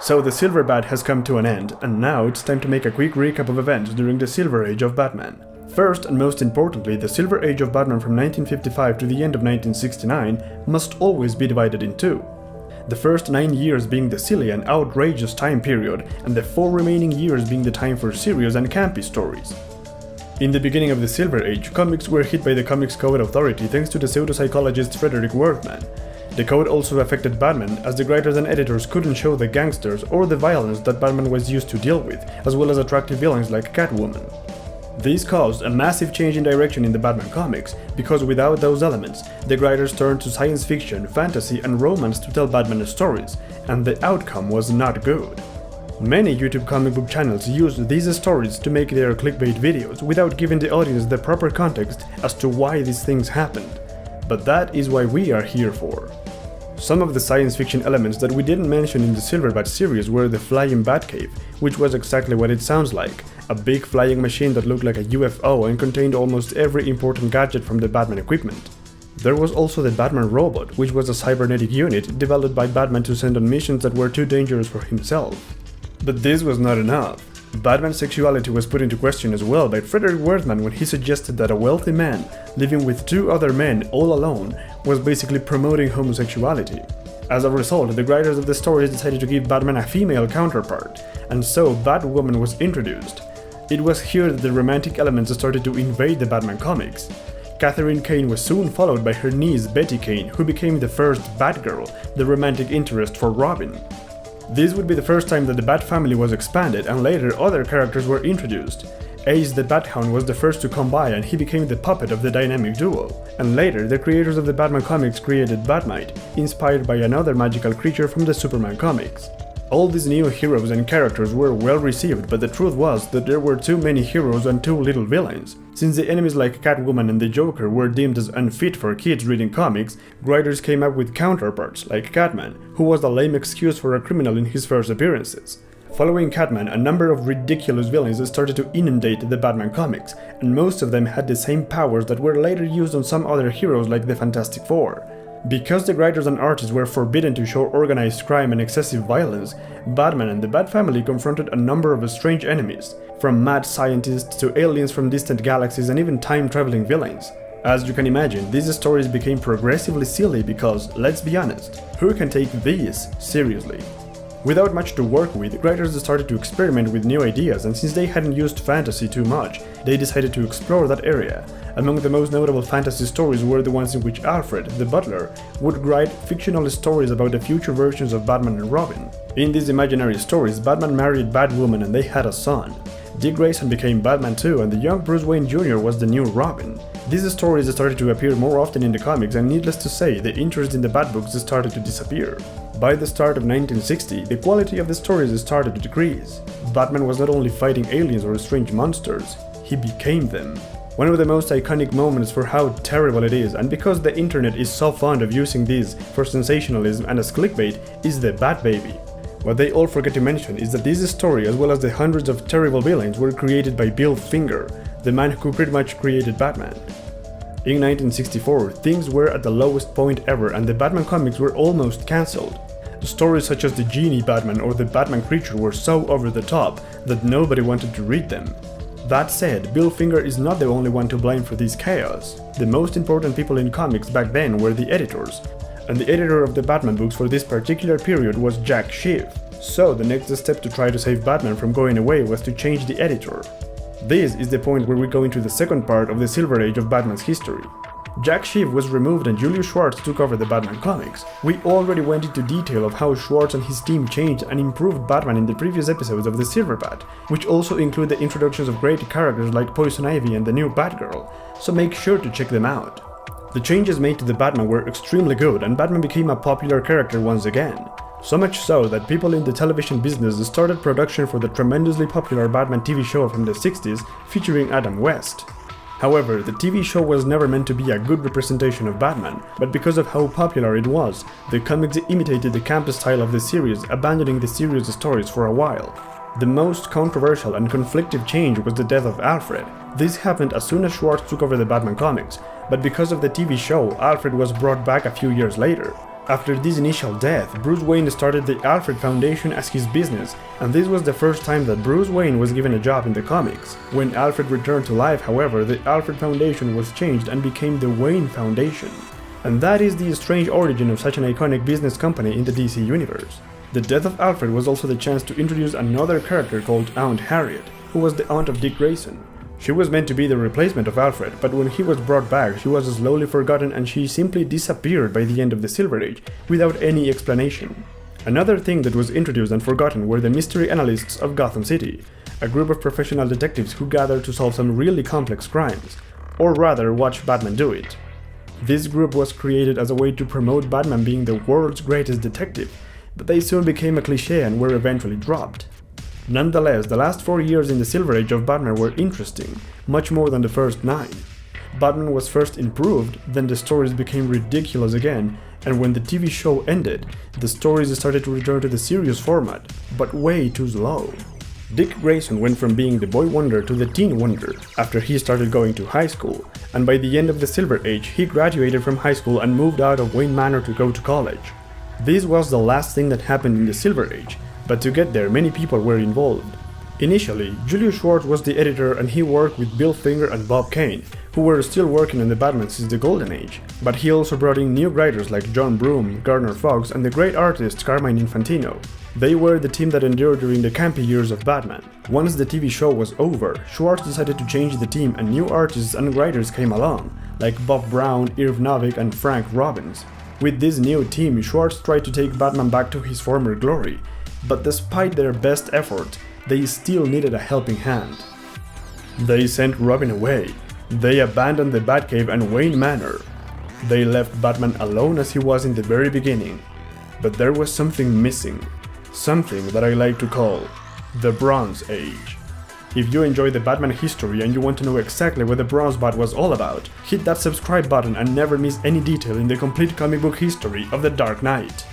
So the Silver Bat has come to an end, and now it's time to make a quick recap of events during the Silver Age of Batman. First and most importantly, the Silver Age of Batman from 1955 to the end of 1969 must always be divided in two. The first 9 years being the silly and outrageous time period, and the 4 remaining years being the time for serious and campy stories. In the beginning of the Silver Age, comics were hit by the Comics Code Authority thanks to the pseudopsychologist Frederick Werthmann. The code also affected Batman, as the writers and editors couldn't show the gangsters or the violence that Batman was used to deal with, as well as attractive villains like Catwoman. This caused a massive change in direction in the Batman comics, because without those elements, the writers turned to science fiction, fantasy and romance to tell Batman stories, and the outcome was not good. Many YouTube comic book channels used these stories to make their clickbait videos without giving the audience the proper context as to why these things happened. But that is why we are here for. Some of the science fiction elements that we didn't mention in the Silver Bat series were the flying Batcave, which was exactly what it sounds like, a big flying machine that looked like a UFO and contained almost every important gadget from the Batman equipment. There was also the Batman robot, which was a cybernetic unit developed by Batman to send on missions that were too dangerous for himself. But this was not enough. Batman's sexuality was put into question as well by Frederick Werthmann when he suggested that a wealthy man, living with 2 other men all alone, was basically promoting homosexuality. As a result, the writers of the stories decided to give Batman a female counterpart, and so Batwoman was introduced. It was here that the romantic elements started to invade the Batman comics. Catherine Kane was soon followed by her niece Betty Kane, who became the first Batgirl, the romantic interest for Robin. This would be the first time that the Bat family was expanded, and later other characters were introduced. Ace the Bat-Hound was the first to come by, and he became the puppet of the dynamic duo. And later, the creators of the Batman comics created Batmite, inspired by another magical creature from the Superman comics. All these new heroes and characters were well received, but the truth was that there were too many heroes and too little villains. Since the enemies like Catwoman and the Joker were deemed as unfit for kids reading comics, writers came up with counterparts like Catman, who was a lame excuse for a criminal in his first appearances. Following Catman, a number of ridiculous villains started to inundate the Batman comics, and most of them had the same powers that were later used on some other heroes like the Fantastic Four. Because the writers and artists were forbidden to show organized crime and excessive violence, Batman and the Bat family confronted a number of strange enemies, from mad scientists to aliens from distant galaxies and even time-traveling villains. As you can imagine, these stories became progressively silly because, let's be honest, who can take these seriously? Without much to work with, writers started to experiment with new ideas, and since they hadn't used fantasy too much, they decided to explore that area. Among the most notable fantasy stories were the ones in which Alfred, the butler, would write fictional stories about the future versions of Batman and Robin. In these imaginary stories, Batman married Batwoman and they had a son. Dick Grayson became Batman too, and the young Bruce Wayne Jr. was the new Robin. These stories started to appear more often in the comics, and needless to say, the interest in the Batbooks started to disappear. By the start of 1960, the quality of the stories started to decrease. Batman was not only fighting aliens or strange monsters, he became them. One of the most iconic moments for how terrible it is, and because the internet is so fond of using these for sensationalism and as clickbait, is the Batbaby. What they all forget to mention is that this story, as well as the hundreds of terrible villains, were created by Bill Finger, the man who pretty much created Batman. In 1964, things were at the lowest point ever, and the Batman comics were almost cancelled. Stories such as the Genie Batman or the Batman creature were so over the top that nobody wanted to read them. That said, Bill Finger is not the only one to blame for this chaos. The most important people in comics back then were the editors, and the editor of the Batman books for this particular period was Jack Schiff. So the next step to try to save Batman from going away was to change the editor. This is the point where we go into the second part of the Silver Age of Batman's history. Jack Schiff was removed and Julius Schwartz took over the Batman comics. We already went into detail of how Schwartz and his team changed and improved Batman in the previous episodes of the Silver Bat, which also include the introductions of great characters like Poison Ivy and the new Batgirl, so make sure to check them out. The changes made to the Batman were extremely good, and Batman became a popular character once again. So much so that people in the television business started production for the tremendously popular Batman TV show from the 60s featuring Adam West. However, the TV show was never meant to be a good representation of Batman, but because of how popular it was, the comics imitated the camp style of the series, abandoning the serious stories for a while. The most controversial and conflictive change was the death of Alfred. This happened as soon as Schwartz took over the Batman comics, but because of the TV show, Alfred was brought back a few years later. After this initial death, Bruce Wayne started the Alfred Foundation as his business, and this was the first time that Bruce Wayne was given a job in the comics. When Alfred returned to life, however, the Alfred Foundation was changed and became the Wayne Foundation. And that is the strange origin of such an iconic business company in the DC universe. The death of Alfred was also the chance to introduce another character called Aunt Harriet, who was the aunt of Dick Grayson. She was meant to be the replacement of Alfred, but when he was brought back, she was slowly forgotten and she simply disappeared by the end of the Silver Age, without any explanation. Another thing that was introduced and forgotten were the mystery analysts of Gotham City, a group of professional detectives who gathered to solve some really complex crimes, or rather watch Batman do it. This group was created as a way to promote Batman being the world's greatest detective, but they soon became a cliché and were eventually dropped. Nonetheless, the last 4 years in the Silver Age of Batman were interesting, much more than the first 9. Batman was first improved, then the stories became ridiculous again, and when the TV show ended, the stories started to return to the serious format, but way too slow. Dick Grayson went from being the boy wonder to the teen wonder after he started going to high school, and by the end of the Silver Age he graduated from high school and moved out of Wayne Manor to go to college. This was the last thing that happened in the Silver Age, but to get there many people were involved. Initially, Julius Schwartz was the editor and he worked with Bill Finger and Bob Kane, who were still working on the Batman since the Golden Age, but he also brought in new writers like John Broome, Gardner Fox and the great artist Carmine Infantino. They were the team that endured during the campy years of Batman. Once the TV show was over, Schwartz decided to change the team and new artists and writers came along, like Bob Brown, Irv Novick and Frank Robbins. With this new team, Schwartz tried to take Batman back to his former glory, but despite their best effort, they still needed a helping hand. They sent Robin away. They abandoned the Batcave and Wayne Manor. They left Batman alone as he was in the very beginning. But there was something missing. Something that I like to call the Bronze Age. If you enjoy the Batman history and you want to know exactly what the Bronze Bat was all about, hit that subscribe button and never miss any detail in the complete comic book history of the Dark Knight.